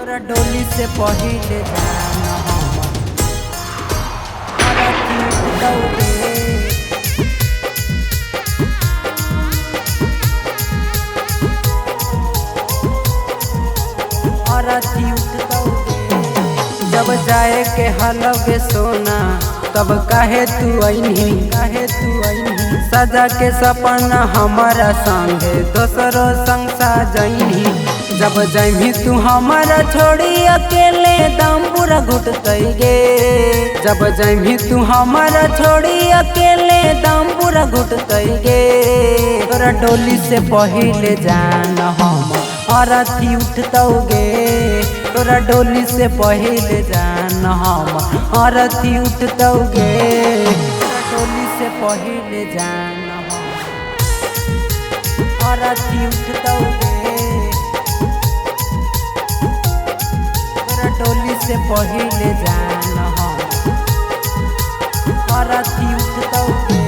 तोरा डोली से पहिले जाना अरथी उठतौगे जब जाए के हलवे सोना तब काहे तू अइनी सजा के सपना हमारा संगे दोसरो संग साजनी जब जमी तू हमारा छोड़ी अकेले दम पूरा घुटतई गे जब जमी तू हमारा छोड़ी अकेले दम पूरा घुटतई गे तोरा डोली से पहिले जान हम अरथी उठतौगे तोरा डोली से पहिले जान हम अरथी उठतौगे डोली से पहिले जान हम अरथी उठतौगे तोरा डोली से पहिले जान हम अरथी उठतौगे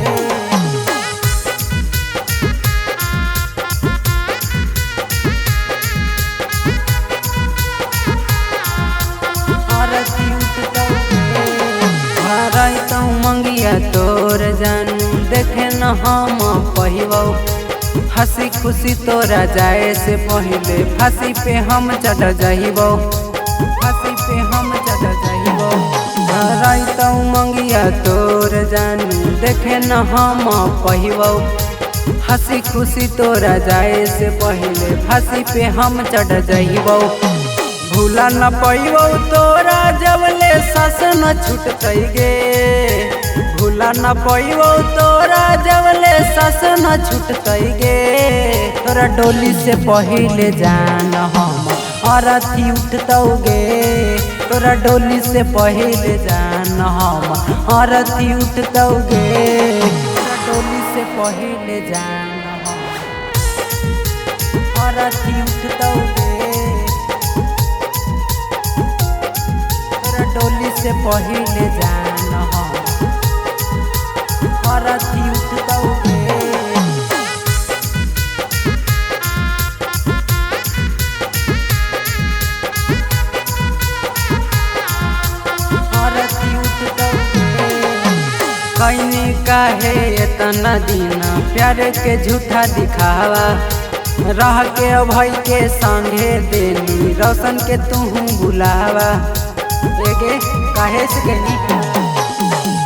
मंगिया तोर जानू देखे न हम पहिबौ हंसी खुशी तोरा जाए से पहले फांसी पे हम चढ़ जाइबौ धराइतौ मंगिया तोर जानू देखे न हम पहिबौ हंसी खुशी तोरा जाए से पहले फांसी पे हम चढ़ जाइबौ भूला न पैबौ तोरा जबले सास न छूटतई गे भूला न पैबौ तोरा जबले सास न छूटतई गे तोरा डोली से पहिले जान हम अरथी उठतौगे तोरा डोली से पहिले जान हम अरथी उठतौगे तोरा डोली से पहिले जान हम अरथी उठतौगे डोली से पहिले जान हम अरथी उठतौगे अरथी उठतौगे कइनी काहे इतना दिन प्यार के झूठा दिखावा रह के अभय के संगे देनी रोशन के तू बुलावा काहे से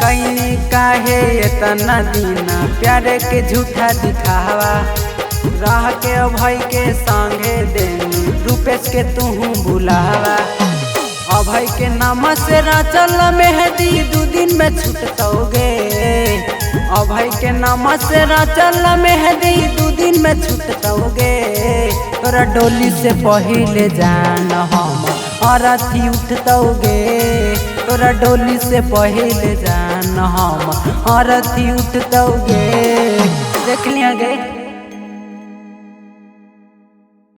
कहीं काहे इतना दिन प्यार के झूठा दिखावा राह के अभय के संगे देनी रूपेश के तू बुलावा अभय के नाम से राचल मेहदी 2 दिन में छूटतौगे अभय के नाम से राचल मेहदी 2 दिन में छूटतौगे तोरा डोली से पहिले जान हम अरथी उठतौगे तोरा डोली से पहिले जान हम अरथी उठतौगे देख लिया गे।